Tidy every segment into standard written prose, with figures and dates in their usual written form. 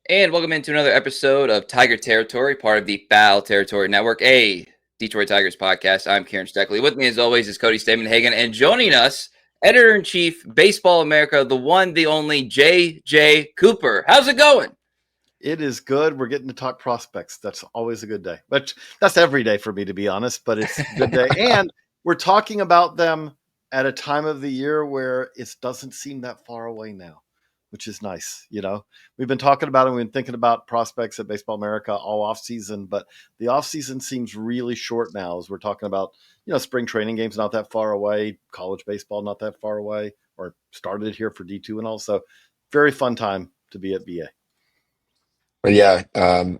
And welcome into another episode of Tiger Territory, part of the Foul Territory Network, a Detroit Tigers podcast. I'm Kieran Steckley. With me, as always, is Cody Stavenhagen. And joining us, Editor-in-Chief, Baseball America, the one, the only, J.J. Cooper. How's it going? It is good. We're getting to talk prospects. That's always a good day. But that's every day for me, to be honest. But it's a good day. And we're talking about them at a time of the year where it doesn't seem that far away now, which is nice. We've been talking about it. We've been thinking about prospects at Baseball America all off season, but the off season seems really short now as we're talking about, spring training games not that far away, college baseball not that far away, or started here for D2 and all. So very fun time to be at BA. But yeah,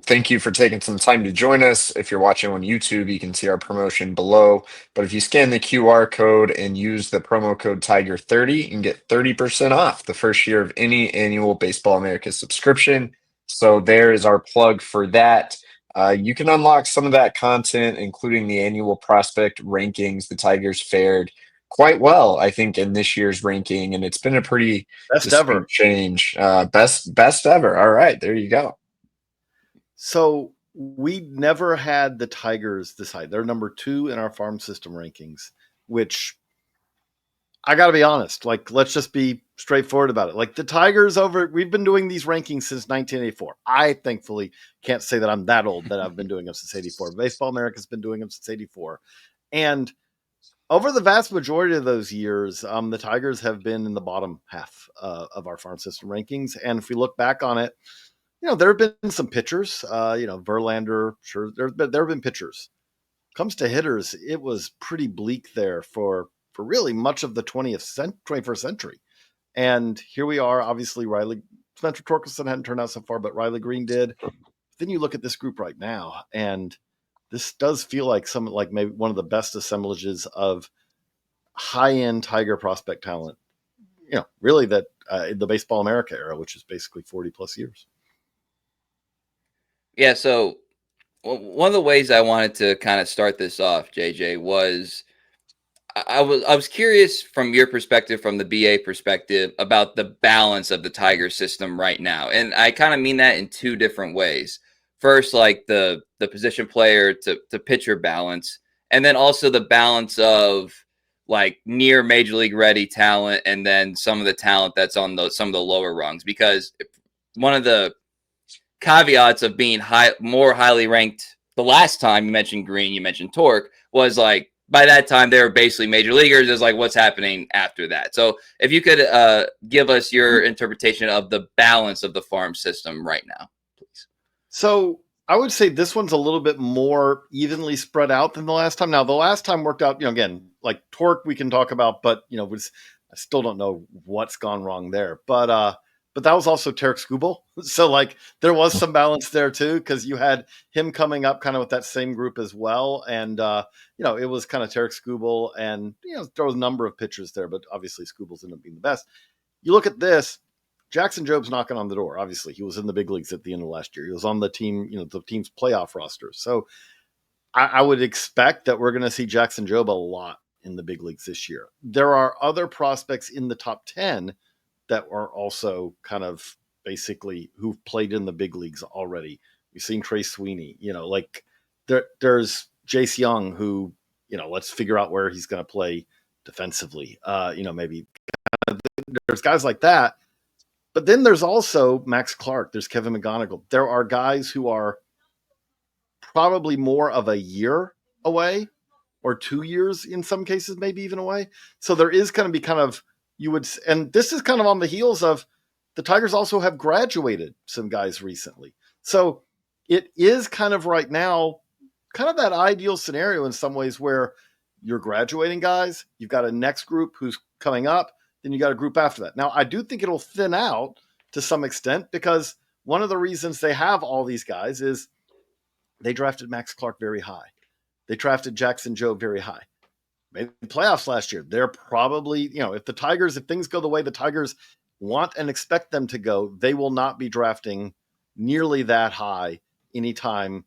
thank you for taking some time to join us. If you're watching on YouTube, you can see our promotion below. But if you scan the QR code and use the promo code Tiger30, you can get 30% off the first year of any annual Baseball America subscription. So there is our plug for that. You can unlock some of that content, including the annual prospect rankings. The Tigers fared quite well, I think, in this year's ranking, and it's been a pretty Best ever. distinct change. Best ever. All right, there you go. So we never had the Tigers this high. They're number 2 in our farm system rankings, which I got to be honest, let's just be straightforward about it. The Tigers we've been doing these rankings since 1984. I thankfully can't say that I'm that old that I've been doing them since 84. Baseball America's been doing them since 84. And over the vast majority of those years, the Tigers have been in the bottom half of our farm system rankings. And if we look back on it, there have been some pitchers, Verlander, sure, there have been pitchers. Comes to hitters, it was pretty bleak there for really much of the 21st century. And here we are, obviously, Spencer Torkelson hadn't turned out so far, but Riley Green did. Then you look at this group right now, and this does feel like maybe one of the best assemblages of high-end Tiger prospect talent, really that in the Baseball America era, which is basically 40 plus years. Yeah, so one of the ways I wanted to kind of start this off, JJ, was I was curious from your perspective, from the BA perspective, about the balance of the Tiger system right now, and I kind of mean that in two different ways. First, like the position player to pitcher balance, and then also the balance of like near major league ready talent, and then some of the talent that's on some of the lower rungs. Because one of the caveats of being more highly ranked the last time you mentioned Green, you mentioned Torque, was like by that time they were basically major leaguers. Is like what's happening after that. So if you could give us your interpretation of the balance of the farm system right now, please. So I would say this one's a little bit more evenly spread out than the last time. Now, the last time worked out, again, like Torque we can talk about, but I still don't know what's gone wrong there. But that was also Tarek Skubal. So there was some balance there too, because you had him coming up kind of with that same group as well. And, it was kind of Tarek Skubal and, there was a number of pitchers there, but obviously Skubal's ended up being the best. You look at this, Jackson Jobe's knocking on the door. Obviously, he was in the big leagues at the end of last year. He was on the team, the team's playoff roster. So I would expect that we're going to see Jackson Jobe a lot in the big leagues this year. There are other prospects in the top 10 that are also kind of basically who've played in the big leagues already. We've seen Trey Sweeney, there's Jace Young who, let's figure out where he's going to play defensively. Maybe there's guys like that. But then there's also Max Clark. There's Kevin McGonigle. There are guys who are probably more of a year away or 2 years in some cases, maybe even away. So there is going to be and this is kind of on the heels of the Tigers also have graduated some guys recently. So it is kind of right now, kind of that ideal scenario in some ways where you're graduating guys, you've got a next group who's coming up, then you got a group after that. Now, I do think it'll thin out to some extent because one of the reasons they have all these guys is they drafted Max Clark very high. They drafted Jackson Jobe very high. Made the playoffs last year. They're probably, if things go the way the Tigers want and expect them to go, they will not be drafting nearly that high anytime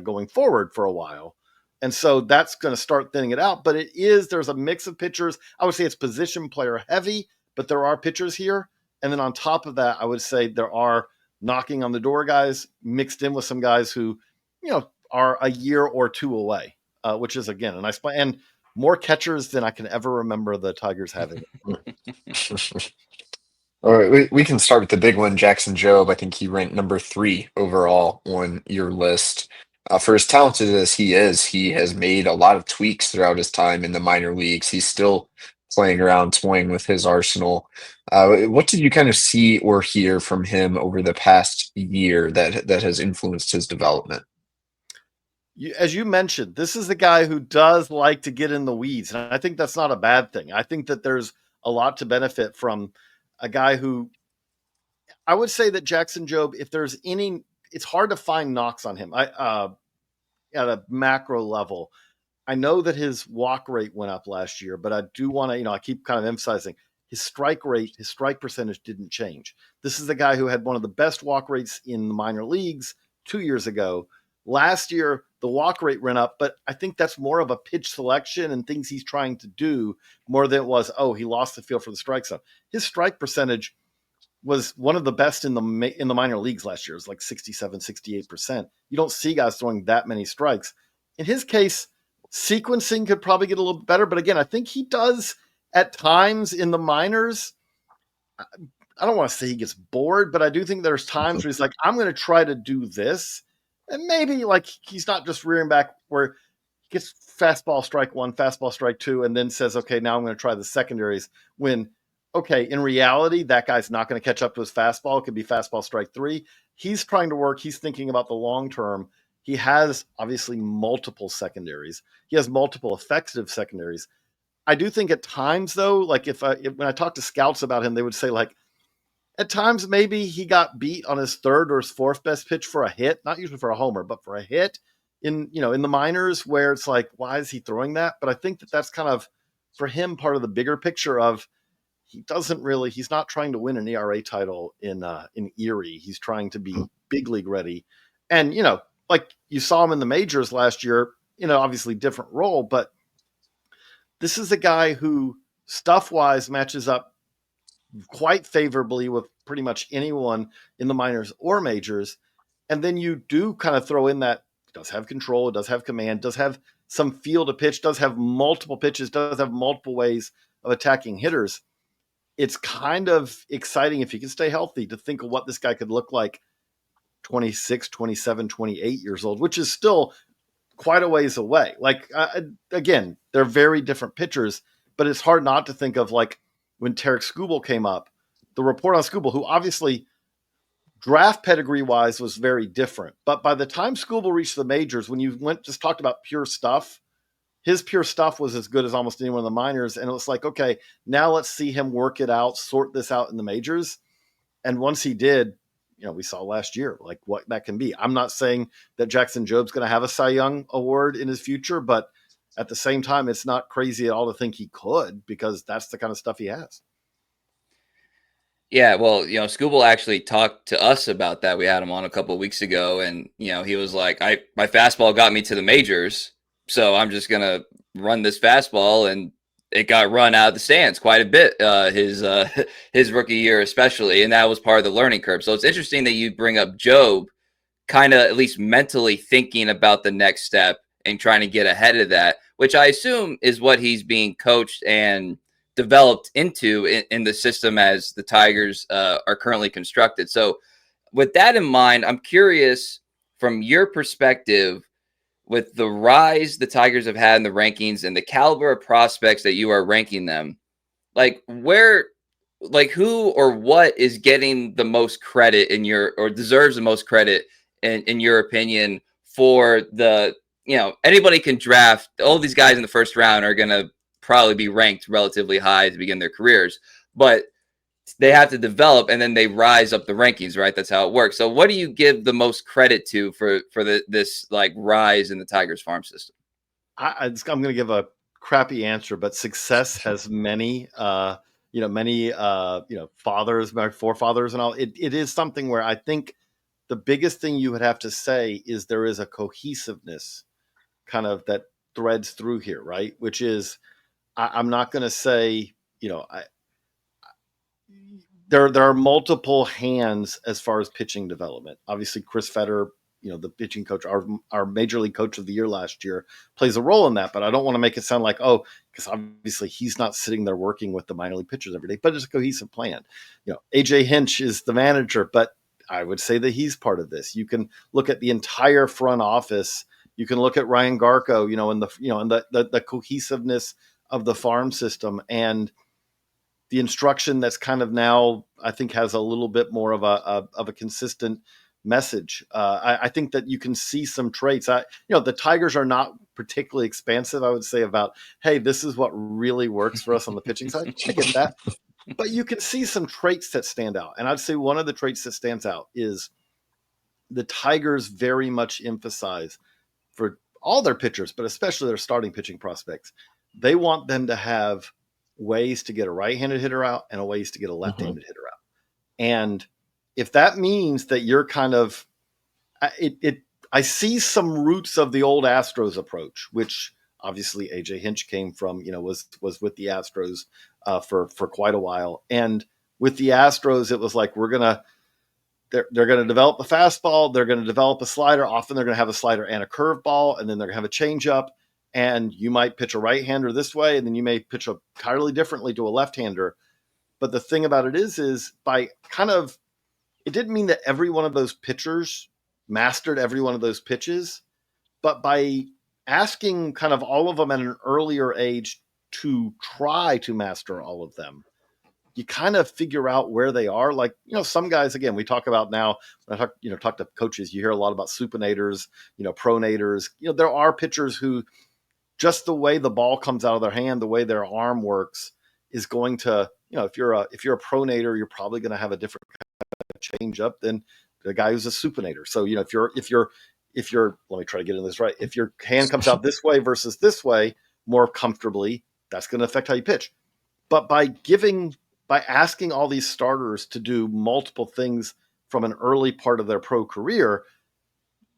going forward for a while. And so that's going to start thinning it out. But there's a mix of pitchers. I would say it's position player heavy, but there are pitchers here. And then on top of that, I would say there are knocking on the door guys mixed in with some guys who, are a year or two away, which is, again, a nice play. And more catchers than I can ever remember the Tigers having. All right, we can start with the big one, Jackson Jobe. I think he ranked number 3 overall on your list. For as talented as he is, he has made a lot of tweaks throughout his time in the minor leagues. He's still playing around, toying with his arsenal. What did you kind of see or hear from him over the past year that has influenced his development? As you mentioned, this is a guy who does like to get in the weeds. And I think that's not a bad thing. I think that there's a lot to benefit from a guy who, I would say that Jackson Jobe, if there's any, it's hard to find knocks on him. At a macro level, I know that his walk rate went up last year, but I do want to, I keep kind of emphasizing his strike rate, his strike percentage didn't change. This is the guy who had one of the best walk rates in the minor leagues 2 years ago. Last year, the walk rate went up, but I think that's more of a pitch selection and things he's trying to do more than it was, he lost the feel for the strike zone. His strike percentage was one of the best in the minor leagues last year. It was like 67, 68%. You don't see guys throwing that many strikes. In his case, sequencing could probably get a little better, but again, I think he does at times in the minors. I don't want to say he gets bored, but I do think there's times where he's like, I'm going to try to do this. And maybe like he's not just rearing back where he gets fastball strike 1, fastball strike 2, and then says, okay, now I'm going to try the secondaries when, okay, in reality, that guy's not going to catch up to his fastball. It could be fastball strike 3. He's trying to work. He's thinking about the long term. He has obviously multiple secondaries. He has multiple effective secondaries. I do think at times, though, like when I talk to scouts about him, they would say like at times maybe he got beat on his third or his fourth best pitch for a hit, not usually for a homer, but for a hit in the minors where it's like, why is he throwing that? But I think that that's kind of for him part of the bigger picture of he's not trying to win an ERA title in Erie. He's trying to be big league ready. And, like you saw him in the majors last year, obviously different role, but this is a guy who stuff wise matches up quite favorably with pretty much anyone in the minors or majors. And then you do kind of throw in that it does have control, it does have command, does have some feel to pitch, does have multiple pitches, does have multiple ways of attacking hitters. It's kind of exciting if he can stay healthy to think of what this guy could look like 26, 27, 28 years old, which is still quite a ways away. Like, again, they're very different pitchers, but it's hard not to think of like when Tarek Skubal came up, the report on Skubal, who obviously draft pedigree wise was very different. But by the time Skubal reached the majors, when you talked about pure stuff, his pure stuff was as good as almost anyone in the minors. And it was like, okay, now let's see him work it out, sort this out in the majors. And once he did, we saw last year, like what that can be. I'm not saying that Jackson Jobe's going to have a Cy Young award in his future, but at the same time, it's not crazy at all to think he could because that's the kind of stuff he has. Yeah, well, Scooble actually talked to us about that. We had him on a couple of weeks ago, and he was like, my fastball got me to the majors, so I'm just gonna run this fastball, and it got run out of the stands quite a bit his rookie year especially, and that was part of the learning curve. So it's interesting that you bring up Jobe, kind of at least mentally thinking about the next step and trying to get ahead of that, which I assume is what he's being coached and developed into in the system as the Tigers are currently constructed. So with that in mind, I'm curious from your perspective, with the rise the Tigers have had in the rankings and the caliber of prospects that you are ranking them, like who or what is getting the most credit or deserves the most credit in your opinion for anybody can draft. All these guys in the first round are going to probably be ranked relatively high to begin their careers, but they have to develop and then they rise up the rankings, right? That's how it works. So what do you give the most credit to for this like rise in the Tigers farm system? I'm going to give a crappy answer, but success has many, fathers, my forefathers and all. It is something where I think the biggest thing you would have to say is there is a cohesiveness kind of that threads through here, right? Which is, I'm not going to say, there are multiple hands as far as pitching development. Obviously, Chris Fetter, the pitching coach, our major league coach of the year last year, plays a role in that. But I don't want to make it sound like, because obviously he's not sitting there working with the minor league pitchers every day, but it's a cohesive plan. AJ Hinch is the manager, but I would say that he's part of this. You can look at the entire front office. You can look at Ryan Garco, and the cohesiveness of the farm system and the instruction that's kind of now, I think, has a little bit more of a consistent message. I think that you can see some traits. The Tigers are not particularly expansive, I would say, about, hey, this is what really works for us on the pitching side. I get that. But you can see some traits that stand out. And I'd say one of the traits that stands out is the Tigers very much emphasize for all their pitchers, but especially their starting pitching prospects, they want them to have ways to get a right-handed hitter out and ways to get a left-handed hitter out. And if that means that you're kind of I see some roots of the old Astros approach, which obviously AJ Hinch came from, was with the Astros for quite a while. And with the Astros, it was like, they're going to develop a fastball. They're going to develop a slider. Often they're going to have a slider and a curveball, and then they're going to have a changeup. And you might pitch a right-hander this way, and then you may pitch entirely differently to a left-hander. But the thing about it is by it didn't mean that every one of those pitchers mastered every one of those pitches, but by asking kind of all of them at an earlier age to try to master all of them, you kind of figure out where they are. Like, some guys, again, we talk about now, when I talk to coaches, you hear a lot about supinators, pronators. There are pitchers who just the way the ball comes out of their hand, the way their arm works is going to, if you're a pronator, you're probably going to have a different change up than the guy who's a supinator. So, if you're, let me try to get in this right. If your hand comes out this way versus this way more comfortably, that's going to affect how you pitch. But by asking all these starters to do multiple things from an early part of their pro career,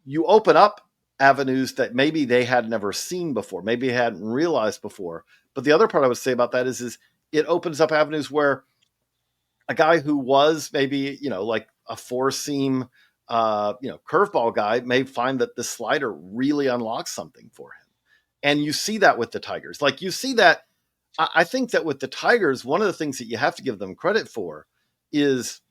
you open up avenues that maybe they had never seen before, maybe hadn't realized before. But the other part I would say about that is it opens up avenues where a guy who was maybe, like a four-seam, curveball guy may find that the slider really unlocks something for him. And you see that with the Tigers. Like, you see that. I think that with the Tigers, one of the things that you have to give them credit for is,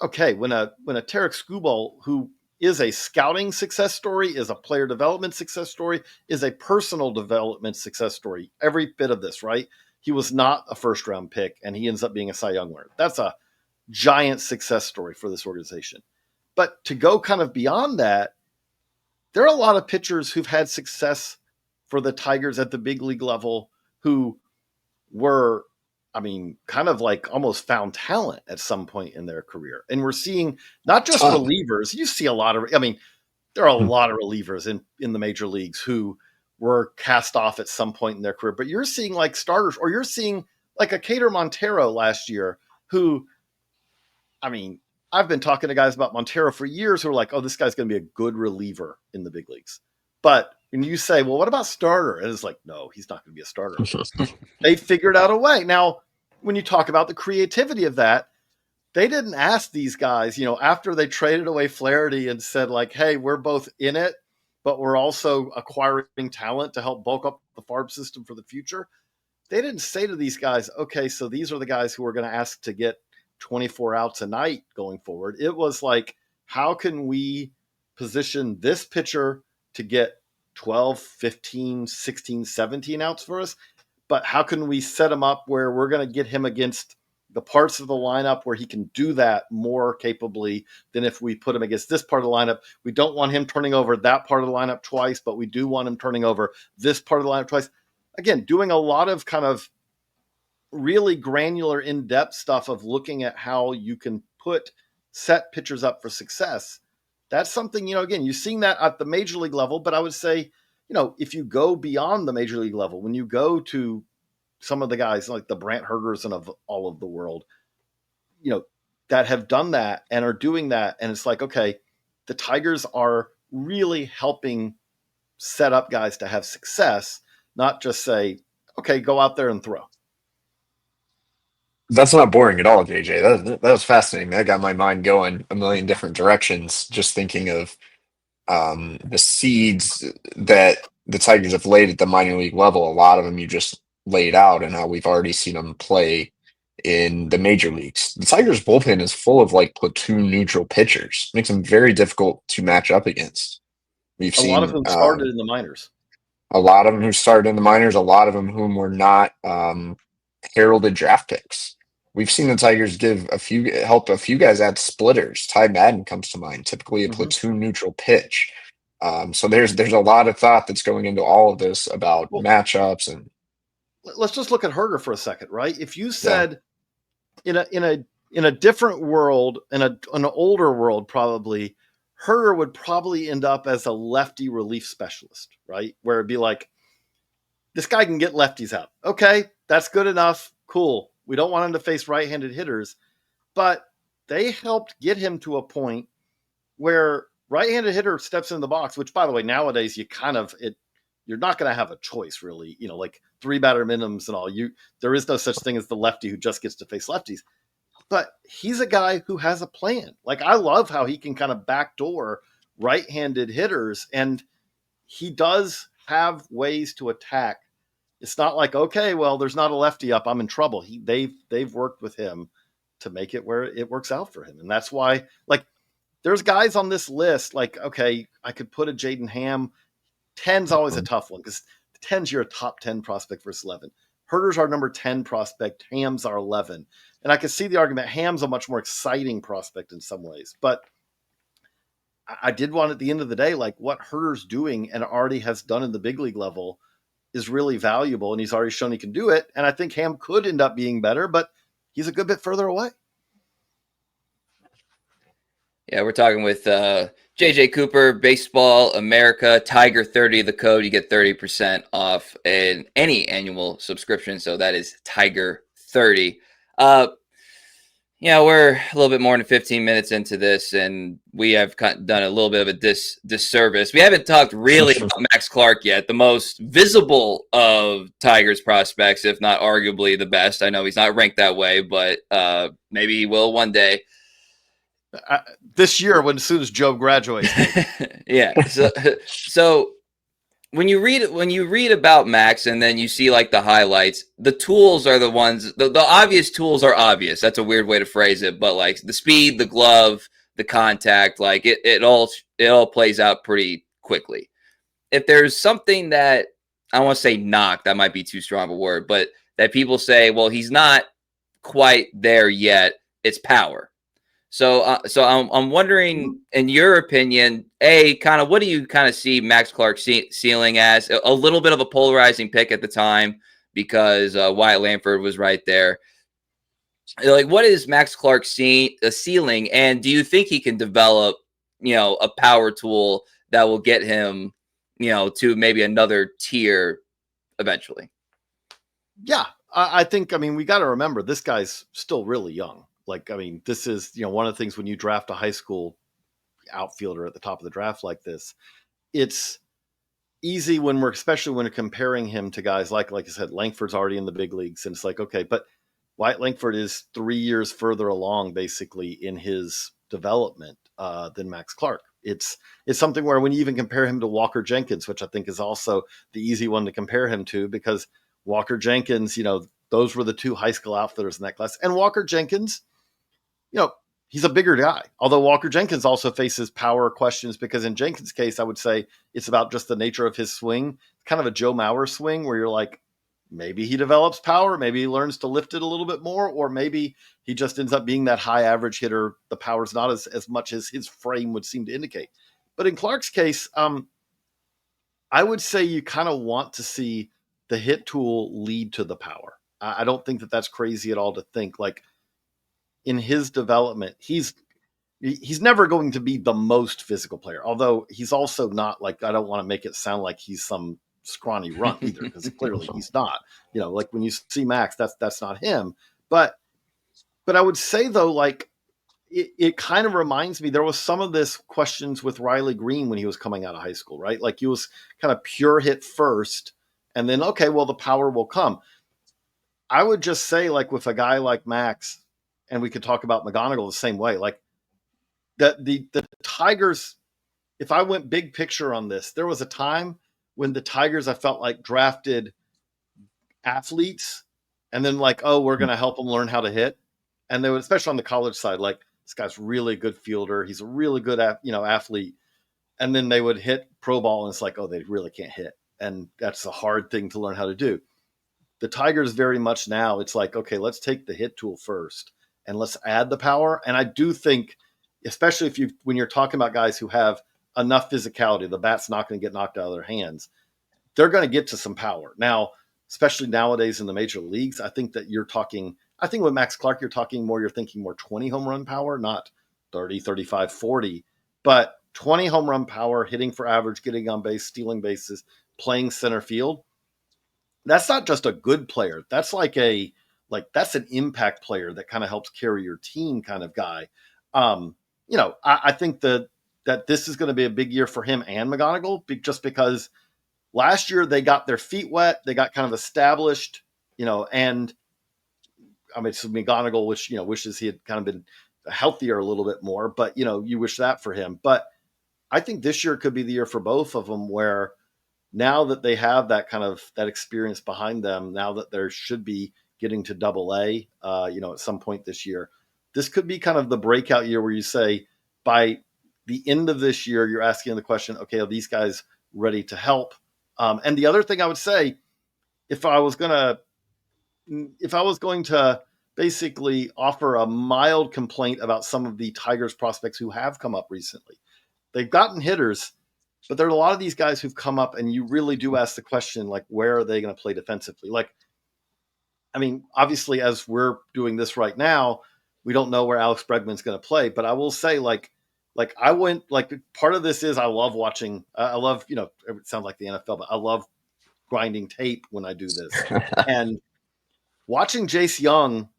okay, when a Tarek Skubal, who is a scouting success story, is a player development success story, is a personal development success story, every bit of this, right? He was not a first-round pick, and he ends up being a Cy Young winner. That's a giant success story for this organization. But to go kind of beyond that, there are a lot of pitchers who've had success for the Tigers at the big league level who were, kind of like almost found talent at some point in their career. And we're seeing not just relievers. You see a lot of, there are a lot of relievers in the major leagues who were cast off at some point in their career, but you're seeing like starters, or you're seeing like a Cater Montero last year who, I've been talking to guys about Montero for years who are like, oh, this guy's going to be a good reliever in the big leagues. But when you say, well, what about starter? And it's like, no, he's not going to be a starter. They figured out a way. Now, when you talk about the creativity of that, they didn't ask these guys, after they traded away Flaherty and said like, hey, we're both in it, but we're also acquiring talent to help bulk up the farm system for the future. They didn't say to these guys, okay, so these are the guys who are going to ask to get 24 outs a night going forward. It was like, how can we position this pitcher to get 12, 15, 16, 17 outs for us? But how can we set him up where we're going to get him against the parts of the lineup where he can do that more capably than if we put him against this part of the lineup? We don't want him turning over that part of the lineup twice, but we do want him turning over this part of the lineup twice. Again, doing a lot of kind of really granular, in-depth stuff of looking at how you can set pitchers up for success. That's something, again, you're seeing that at the major league level, but I would say, if you go beyond the major league level, when you go to some of the guys like the Brant Herders and of all of the world, that have done that and are doing that. And it's like, okay, the Tigers are really helping set up guys to have success, not just say, okay, go out there and throw. That's not boring at all, JJ. That was fascinating. That got my mind going a million different directions. Just thinking of the seeds that the Tigers have laid at the minor league level. A lot of them you just laid out, and how we've already seen them play in the major leagues. The Tigers bullpen is full of like platoon neutral pitchers. Makes them very difficult to match up against. We've A lot of seen whom started in the minors. a lot of them who started in the minors, a lot of them whom were not heralded draft picks. We've seen the Tigers help a few guys add splitters. Ty Madden comes to mind, typically a platoon neutral pitch. So there's a lot of thought that's going into all of this about matchups. And let's just look at Herder for a second, right? If you said in a different world, in an older world, probably Herder would probably end up as a lefty relief specialist, right? Where it'd be like, this guy can get lefties out. Okay, that's good enough. Cool. We don't want him to face right-handed hitters, but they helped get him to a point where right-handed hitter steps in the box, which, by the way, nowadays you're not going to have a choice, really. Like 3-batter minimums and all. There is no such thing as the lefty who just gets to face lefties. But he's a guy who has a plan. Like, I love how he can kind of backdoor right-handed hitters, and he does have ways to attack. It's not like, okay, well, there's not a lefty up, I'm in trouble. They've worked with him to make it where it works out for him. And that's why, like, there's guys on this list, like, okay, I could put a Jaden Ham. 10's always a tough one because 10's you're a top 10 prospect versus 11. Herder's our number 10 prospect. Ham's our 11. And I can see the argument. Ham's a much more exciting prospect in some ways. But I did want, at the end of the day, like, what Herder's doing and already has done in the big league level is really valuable. And he's already shown he can do it. And I think Ham could end up being better, but he's a good bit further away. Yeah, we're talking with JJ Cooper, Baseball America, Tiger 30, the code. You get 30% off any annual subscription. So that is Tiger 30. We're a little bit more than 15 minutes into this, and we have done a little bit of a disservice. We haven't talked really about Max Clark yet, the most visible of Tigers prospects, if not arguably the best. I know he's not ranked that way, but maybe he will one day. This year, as soon as Jobe graduates. Yeah. So when you read about Max and then you see like the highlights, the tools are the ones, the obvious tools are obvious. That's a weird way to phrase it, but like the speed, the glove, the contact, like it all plays out pretty quickly. If there's something that I don't want to say knock, that might be too strong of a word, but that people say, well, he's not quite there yet, it's power. So I'm wondering, in your opinion, kind of what do you kind of see Max Clark's ceiling as? A little bit of a polarizing pick at the time because Wyatt Langford was right there. Like, what is Max Clark's ceiling, and do you think he can develop, a power tool that will get him, to maybe another tier eventually? Yeah, I think, we got to remember this guy's still really young. Like, this is, one of the things when you draft a high school outfielder at the top of the draft like this, it's easy especially when we're comparing him to guys like I said, Langford's already in the big leagues. And it's like, okay, but Wyatt Langford is 3 years further along basically in his development than Max Clark. It's something where when you even compare him to Walker Jenkins, which I think is also the easy one to compare him to, because Walker Jenkins, those were the two high school outfitters in that class. And Walker Jenkins, he's a bigger guy. Although Walker Jenkins also faces power questions, because in Jenkins' case, I would say it's about just the nature of his swing. Kind of a Joe Mauer swing where you're like, maybe he develops power, maybe he learns to lift it a little bit more, or maybe he just ends up being that high average hitter. The power's not as much as his frame would seem to indicate. But in Clark's case, I would say you kind of want to see the hit tool lead to the power. I don't think that's crazy at all to think, like, in his development, he's never going to be the most physical player. Although he's also not, like, I don't want to make it sound like he's some scrawny runt either, because clearly he's not. Like when you see Max, that's not him. But I would say though, like, it kind of reminds me, there was some of this questions with Riley Green when he was coming out of high school, right? Like he was kind of pure hit first, and then, okay, well, the power will come. I would just say, like, with a guy like Max, and we could talk about McGonigle the same way, like, that the Tigers, if I went big picture on this, there was a time when the Tigers, I felt like, drafted athletes and then like, oh, we're going to help them learn how to hit. And they would, especially on the college side, like, this guy's really good fielder. He's a really good, athlete. And then they would hit pro ball and it's like, oh, they really can't hit. And that's a hard thing to learn how to do. The Tigers very much now, it's like, okay, let's take the hit tool first and let's add the power. And I do think, especially when you're talking about guys who have enough physicality, the bat's not going to get knocked out of their hands. They're going to get to some power. Now, especially nowadays in the major leagues, I think with Max Clark, you're thinking more 20 home run power, not 30, 35, 40, but 20 home run power, hitting for average, getting on base, stealing bases, playing center field. That's not just a good player. That's that's an impact player that kind of helps carry your team kind of guy. I think that this is going to be a big year for him and McGonigle, just because last year they got their feet wet, they got kind of established, and I mean, it's McGonigle, which, wishes he had kind of been healthier a little bit more, but, you wish that for him. But I think this year could be the year for both of them, where now that they have that kind of that experience behind them, now that there should be getting to AA, at some point this year, this could be kind of the breakout year where you say by the end of this year, you're asking the question, okay, are these guys ready to help? And the other thing I would say, if I was going to basically offer a mild complaint about some of the Tigers prospects who have come up recently, they've gotten hitters, but there are a lot of these guys who've come up, and you really do ask the question, like, where are they going to play defensively? Like, I mean, obviously, as we're doing this right now, we don't know where Alex Bregman's going to play, but I will say, part of this is I love watching. I love, it sounds like the NFL, but I love grinding tape when I do this. And watching Jace Young,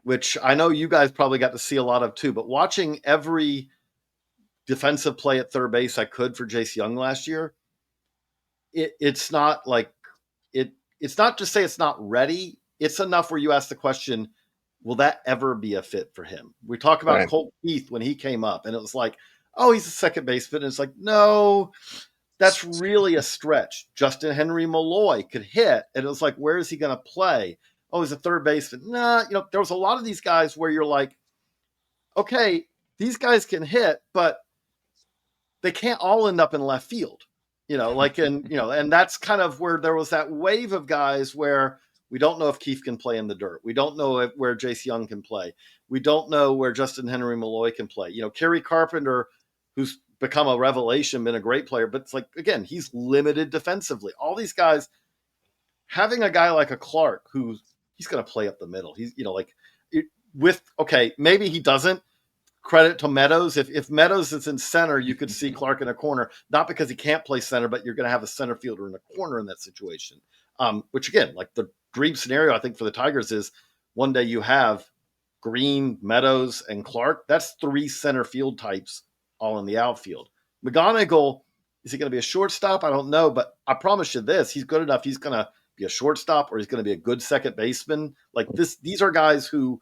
which I know you guys probably got to see a lot of too, but watching every defensive play at third base I could for Jace Young last year, it's not like it's not to say it's not ready. It's enough where you ask the question, will that ever be a fit for him? We talk about Colt Keith when he came up, and it was like, oh, he's a second baseman. And it's like, no, that's really a stretch. Justin Henry Malloy could hit, and it was like, where is he going to play? Oh, he's a third baseman. Nah, there was a lot of these guys where you're like, okay, these guys can hit, but they can't all end up in left field. And that's kind of where there was that wave of guys where we don't know if Keith can play in the dirt. We don't know where Jace Young can play. We don't know where Justin Henry Malloy can play. Kerry Carpenter, who's become a revelation, been a great player, but it's like, again, he's limited defensively. All these guys, having a guy like a Clark, he's going to play up the middle. He's, maybe he doesn't. Credit to Meadows. If Meadows is in center, you could see Clark in a corner, not because he can't play center, but you're going to have a center fielder in a corner in that situation. Which again, like the dream scenario, I think for the Tigers is one day you have Green, Meadows, and Clark. That's 3 center field types all in the outfield. McGonigle, is he going to be a shortstop? I don't know, but I promise you this, he's good enough. He's going to be a shortstop, or he's going to be a good second baseman. Like this, these are guys who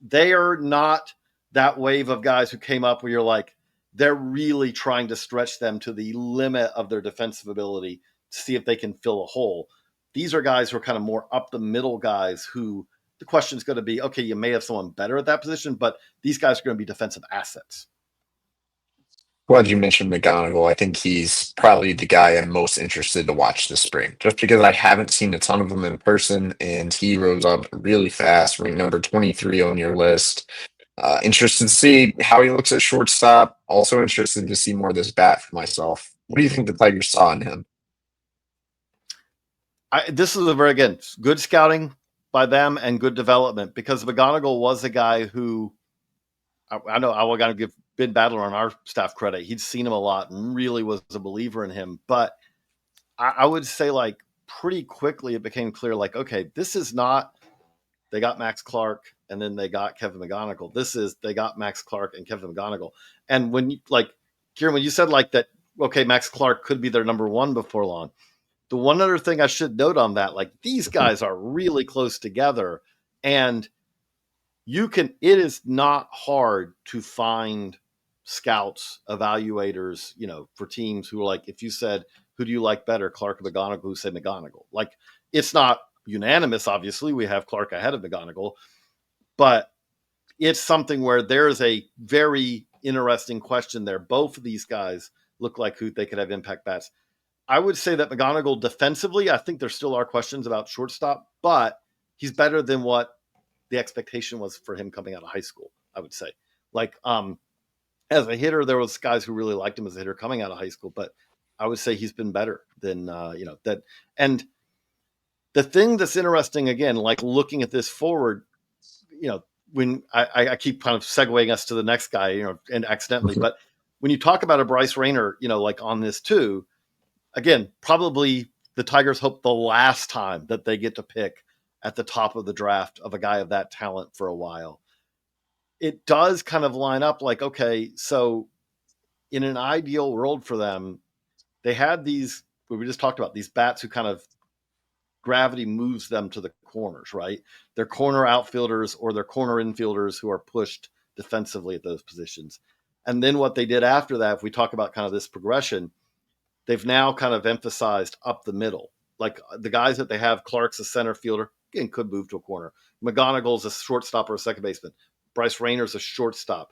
they are not that wave of guys who came up where you're like, they're really trying to stretch them to the limit of their defensive ability to see if they can fill a hole. These are guys who are kind of more up the middle guys who the question is going to be, okay, you may have someone better at that position, but these guys are going to be defensive assets. Glad you mentioned McGonigle. I think he's probably the guy I'm most interested to watch this spring, just because I haven't seen a ton of him in person, and he rose up really fast, ranked number 23 on your list. Interested to see how he looks at shortstop. Also interested to see more of this bat for myself. What do you think the Tigers saw in him? This is again, good scouting by them and good development, because McGonigle was a guy who I know I got to give Ben Badler on our staff credit. He'd seen him a lot and really was a believer in him. But I would say, like, pretty quickly it became clear, like, okay, this is not they got Max Clark and then they got Kevin McGonigle. This is they got Max Clark and Kevin McGonigle. And when you, like, Kieran, when you said like that, okay, Max Clark could be their number 1 before long, The one other thing I should note on that, like these guys are really close together, and it is not hard to find scouts, evaluators, for teams who are like, if you said, who do you like better, Clark or McGonigle, who say McGonigle? Like, it's not unanimous, obviously. We have Clark ahead of McGonigle, but it's something where there's a very interesting question there. Both of these guys look like who they could have impact bats. I would say that McGonigle defensively, I think there still are questions about shortstop, but he's better than what the expectation was for him coming out of high school, I would say. Like, as a hitter, there was guys who really liked him as a hitter coming out of high school, but I would say he's been better than, that. And the thing that's interesting, again, like looking at this forward, when I keep kind of segueing us to the next guy, and accidentally, but when you talk about a Bryce Rainer, like on this too, again, probably the Tigers hope the last time that they get to pick at the top of the draft of a guy of that talent for a while. It does kind of line up like, okay, so in an ideal world for them, they had these, we just talked about, these bats who kind of gravity moves them to the corners, right? They're corner outfielders or they're corner infielders who are pushed defensively at those positions. And then what they did after that, if we talk about kind of this progression, they've now kind of emphasized up the middle. Like the guys that they have, Clark's a center fielder, again, could move to a corner. McGonigle's a shortstop or a second baseman. Bryce Rainer's a shortstop.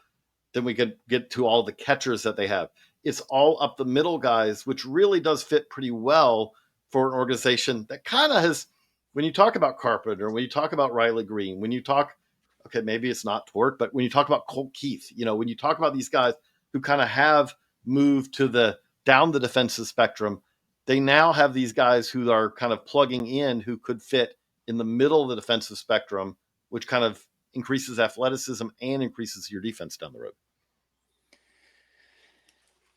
Then we could get to all the catchers that they have. It's all up the middle guys, which really does fit pretty well for an organization that kind of has, when you talk about Carpenter, when you talk about Riley Green, when you talk, okay, maybe it's not Torque, but when you talk about Colt Keith, when you talk about these guys who kind of have moved to down the defensive spectrum, they now have these guys who are kind of plugging in who could fit in the middle of the defensive spectrum, which kind of increases athleticism and increases your defense down the road.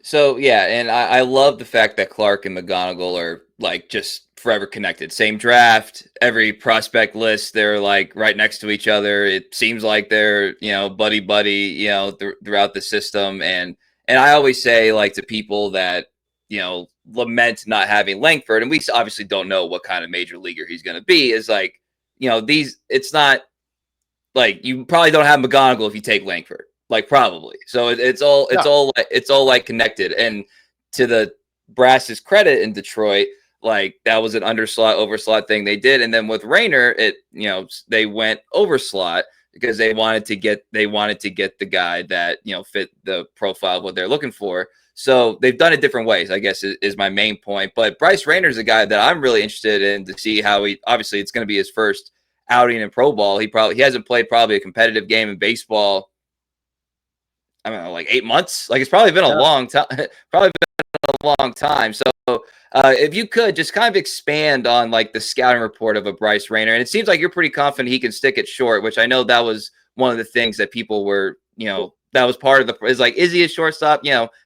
So, yeah, and I love the fact that Clark and McGonigle are, like, just forever connected. Same draft, every prospect list, they're, like, right next to each other. It seems like they're, buddy-buddy, throughout the system. And I always say, like, to people that, lament not having Langford, and we obviously don't know what kind of major leaguer he's going to be, is, like, it's not, like, you probably don't have McGonigle if you take Langford. Like probably. So it's all like connected. And to the Brass's credit in Detroit, like that was an overslot thing they did. And then with Rainer, they went overslot because they wanted to get the guy that, fit the profile of what they're looking for. So they've done it different ways, I guess is my main point. But Bryce Rainer is a guy that I'm really interested in to see how obviously it's going to be his first outing in pro ball. He hasn't played probably a competitive game in baseball, I don't know, like 8 months. Like it's probably been a long time. So if you could just kind of expand on like the scouting report of a Bryce Rainer, and it seems like you're pretty confident he can stick it short, which I know that was one of the things that people were, that was part of is like, is he a shortstop?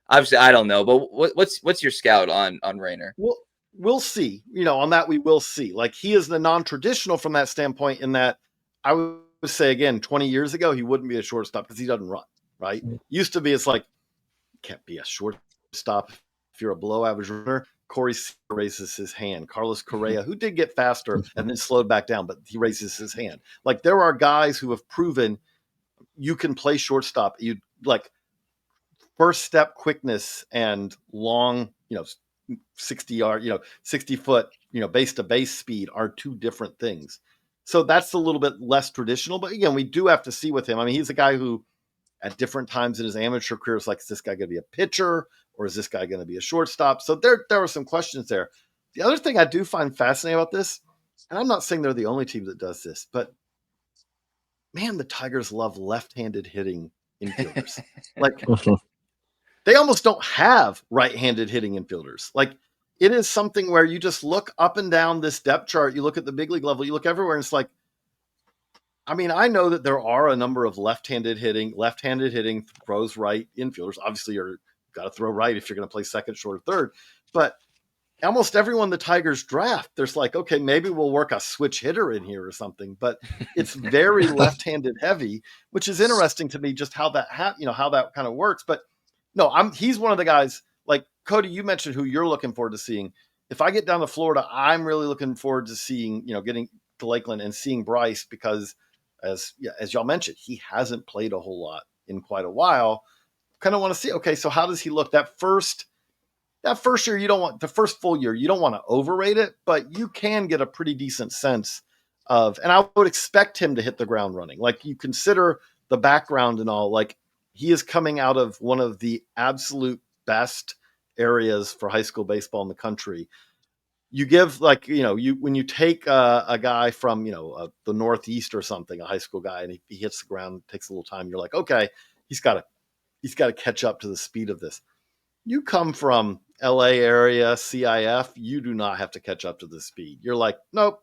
Obviously I don't know, but what's your scout on Rainer? Well, we'll see. On that we will see. Like he is the non-traditional from that standpoint. In that, I would say again, 20 years ago he wouldn't be a shortstop because he doesn't run. Right? Used to be, it's like, can't be a shortstop if you're a below average runner. Corey raises his hand. Carlos Correa, who did get faster and then slowed back down, but he raises his hand. Like there are guys who have proven you can play shortstop. You like first step quickness and long, 60 foot, base to base speed are two different things. So that's a little bit less traditional, but again, we do have to see with him. I mean, he's a guy who, at different times in his amateur career, it's like, is this guy going to be a pitcher or is this guy going to be a shortstop? So there were some questions there. The other thing I do find fascinating about this, and I'm not saying they're the only team that does this, but man, the Tigers love left-handed hitting infielders. Like they almost don't have right-handed hitting infielders. Like it is something where you just look up and down this depth chart. You look at the big league level, you look everywhere, and it's like, I mean, I know that there are a number of left-handed hitting throws right infielders. Obviously, you've got to throw right if you're going to play second, short, or third. But almost everyone the Tigers draft, there's like, okay, maybe we'll work a switch hitter in here or something. But it's very left-handed heavy, which is interesting to me, just how that how that kind of works. But no, he's one of the guys. Like Cody, you mentioned who you're looking forward to seeing. if I get down to Florida, I'm really looking forward to seeing, getting to Lakeland and seeing Bryce, because as y'all mentioned, he hasn't played a whole lot in quite a while. Kind of want to see, okay, so how does he look that first year? You don't want the first full year, you don't want to overrate it, but you can get a pretty decent sense of, and I would expect him to hit the ground running. Like, you consider the background and all, like, he is coming out of one of the absolute best areas for high school baseball in the country. You give, like, when you take a guy from, the Northeast or something, a high school guy, and he hits the ground, takes a little time, you're like, okay, he's got to catch up to the speed of this. You come from LA area, CIF, you do not have to catch up to the speed. You're like, nope,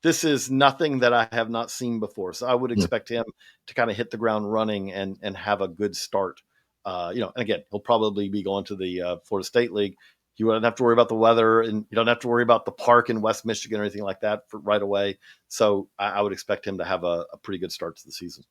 this is nothing that I have not seen before. So I would expect him to kind of hit the ground running and have a good start. And again, he'll probably be going to the Florida State League. You wouldn't have to worry about the weather, and you don't have to worry about the park in West Michigan or anything like that for right away. So I would expect him to have a pretty good start to the season.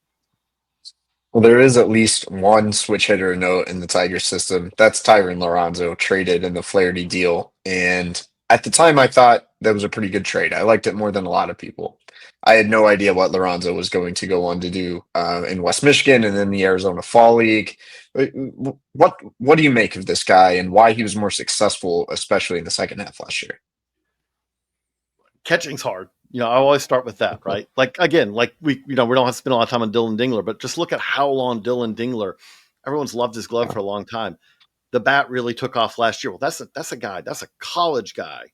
Well, there is at least one switch hitter note in the Tigers system. That's Tyron Lorenzo, traded in the Flaherty deal. And at the time, I thought that was a pretty good trade. I liked it more than a lot of people. I had no idea what Lorenzo was going to go on to do in West Michigan and then the Arizona Fall League. What do you make of this guy, and why he was more successful, especially in the second half last year? Catching's hard. I always start with that, right? Like, again, like we don't have to spend a lot of time on Dylan Dingler, but just look at how long Dylan Dingler, everyone's loved his glove for a long time. The bat really took off last year. Well, that's a guy, that's a college guy.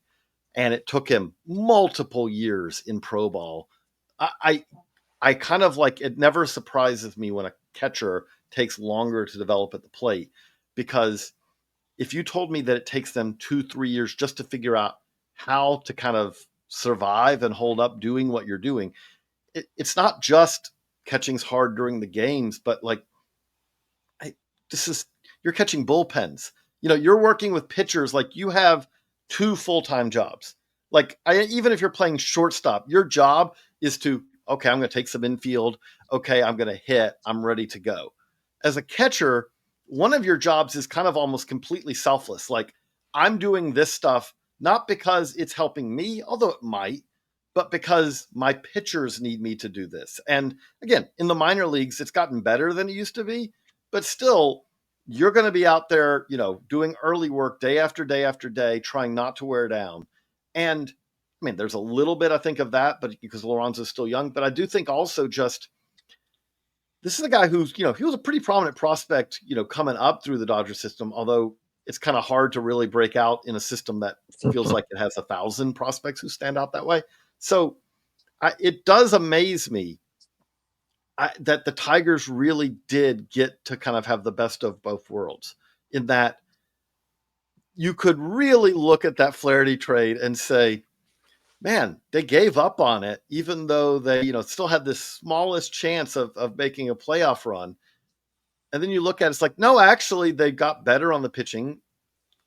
And it took him multiple years in pro ball. I kind of like, it never surprises me when a catcher takes longer to develop at the plate, because if you told me that it takes them 2-3 years just to figure out how to kind of survive and hold up doing what you're doing, it's not just catching's hard during the games, but like, you're catching bullpens. You're working with pitchers. Like, you have 2 full-time jobs. Like, even if you're playing shortstop, your job is to, okay, I'm going to take some infield. Okay, I'm going to hit. I'm ready to go. As a catcher, one of your jobs is kind of almost completely selfless. Like, I'm doing this stuff not because it's helping me, although it might, but because my pitchers need me to do this. And again, in the minor leagues, it's gotten better than it used to be, but still, you're going to be out there, doing early work day after day after day, trying not to wear down. And I mean, there's a little bit, I think, of that, but because Lorenzo's still young, but I do think also just, this is a guy who's, he was a pretty prominent prospect, coming up through the Dodger system, although it's kind of hard to really break out in a system that feels like it has 1,000 prospects who stand out that way. So it does amaze me that the Tigers really did get to kind of have the best of both worlds, in that you could really look at that Flaherty trade and say, man, they gave up on it, even though they, still had this smallest chance of making a playoff run. And then you look at it, it's like, no, actually, they got better on the pitching.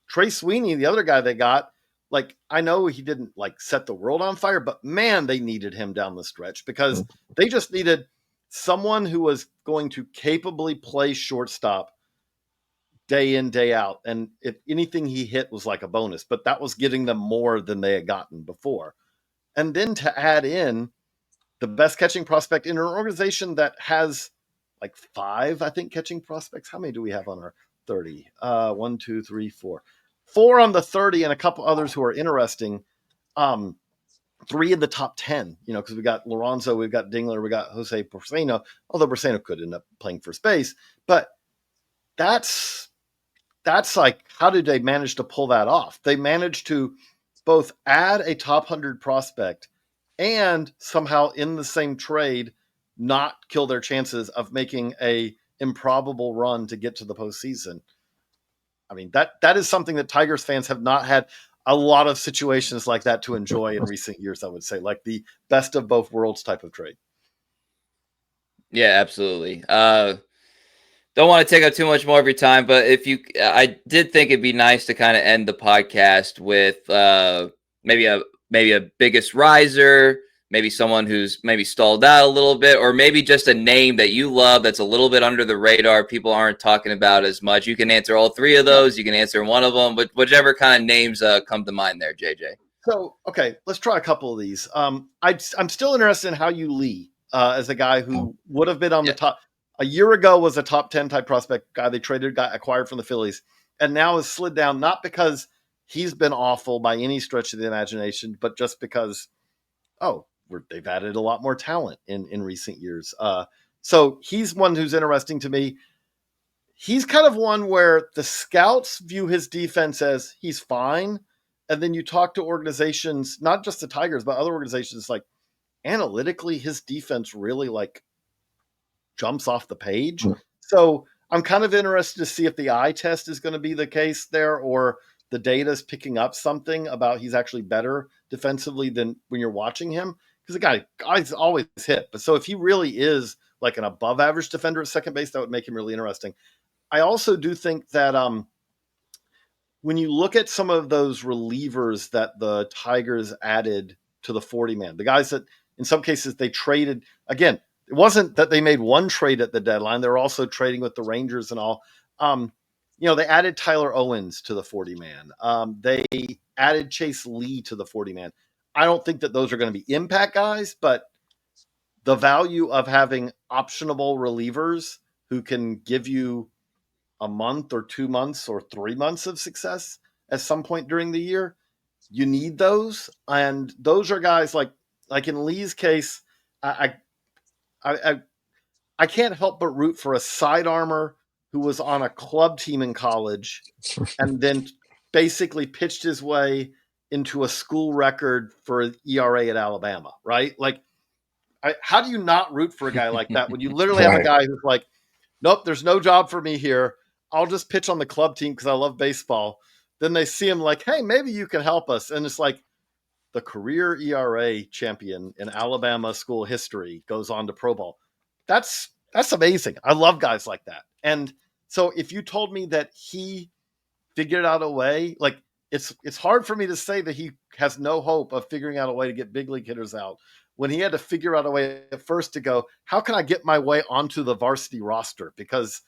Trey Sweeney, the other guy they got, like, I know he didn't like set the world on fire, but man, they needed him down the stretch, because they just needed someone who was going to capably play shortstop day in, day out. And if anything he hit was like a bonus, but that was getting them more than they had gotten before. And then to add in the best catching prospect in an organization that has like 5, I think, catching prospects. How many do we have on our 30? 1, 2, 3, 4. 4 on the 30, and a couple others who are interesting. 3 in the top 10, because we got Lorenzo, we've got Dingler, we got Jose Porceno, although Porceno could end up playing first base. But that's like, how did they manage to pull that off? They managed to both add a top 100 prospect and somehow in the same trade not kill their chances of making a improbable run to get to the postseason. I mean, that is something that Tigers fans have not had a lot of situations like that to enjoy in recent years, I would say, like the best of both worlds type of trade. Yeah, absolutely. Don't want to take up too much more of your time, but I did think it'd be nice to kind of end the podcast with maybe a biggest riser, maybe someone who's maybe stalled out a little bit, or maybe just a name that you love that's a little bit under the radar, people aren't talking about as much. You can answer all three of those. You can answer one of them, but whichever kind of names come to mind there, JJ. So, okay, let's try a couple of these. I'm still interested in Hao-Yu Lee as a guy who would have been on the top a year ago, was a top 10 type prospect guy they traded, got acquired from the Phillies, and now has slid down, not because he's been awful by any stretch of the imagination, but just because, they've added a lot more talent in recent years. So he's one who's interesting to me. He's kind of one where the scouts view his defense as he's fine. And then you talk to organizations, not just the Tigers, but other organizations, like analytically, his defense really like jumps off the page. So I'm kind of interested to see if the eye test is going to be the case there, or the data is picking up something about he's actually better defensively than when you're watching him. Because the guy's always hit. But so if he really is like an above average defender at second base, that would make him really interesting. I also do think that when you look at some of those relievers that the Tigers added to the 40-man, the guys that in some cases they traded, again, it wasn't that they made one trade at the deadline. They were also trading with the Rangers and all. They added Tyler Owens to the 40-man. They added Chase Lee to the 40-man. I don't think that those are going to be impact guys, but the value of having optionable relievers who can give you a month or 2 months or 3 months of success at some point during the year, you need those. And those are guys like in Lee's case, I can't help but root for a side armor who was on a club team in college and then basically pitched his way into a school record for ERA at Alabama, right? Like, how do you not root for a guy like that when you literally have a guy who's like, nope, there's no job for me here. I'll just pitch on the club team because I love baseball. Then they see him like, hey, maybe you can help us. And it's like the career ERA champion in Alabama school history goes on to Pro Bowl. That's amazing. I love guys like that. And so if you told me that he figured out a way, like it's hard for me to say that he has no hope of figuring out a way to get big league hitters out when he had to figure out a way at first to go, how can I get my way onto the varsity roster? Because,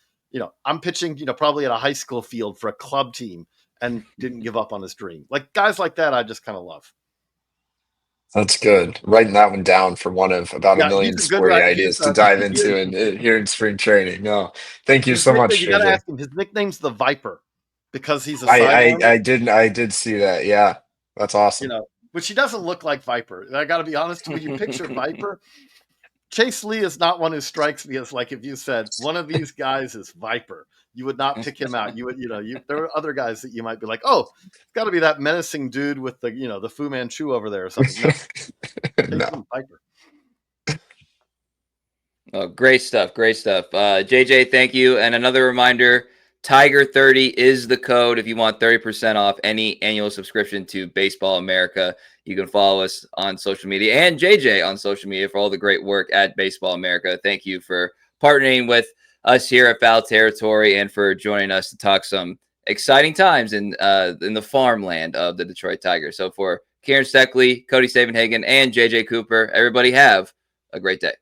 I'm pitching, probably at a high school field for a club team and didn't give up on his dream. Like guys like that, I just kind of love. That's good. Writing that one down for one of about a million He's a good sporty writer. ideas to dive into and here in spring training. No, thank you so much, You got to JJ. ask him. His nickname's the Viper because he's a sidearmer. I did see that. Yeah, that's awesome. Which he doesn't look like Viper. I got to be honest. When you picture Viper, Chase Lee is not one who strikes me as like if you said one of these guys is Viper, you would not pick him out. You would, there are other guys that you might be like, oh, it's got to be that menacing dude with the, the Fu Manchu over there or something. No, No. Viper. Oh, great stuff. Great stuff. JJ, thank you. And another reminder, Tiger 30 is the code if you want 30% off any annual subscription to Baseball America. You can follow us on social media and JJ on social media for all the great work at Baseball America. Thank you for partnering with us here at Foul Territory and for joining us to talk some exciting times in the farmland of the Detroit Tigers. So for Kieran Steckley, Cody Stavenhagen, and JJ Cooper, everybody have a great day.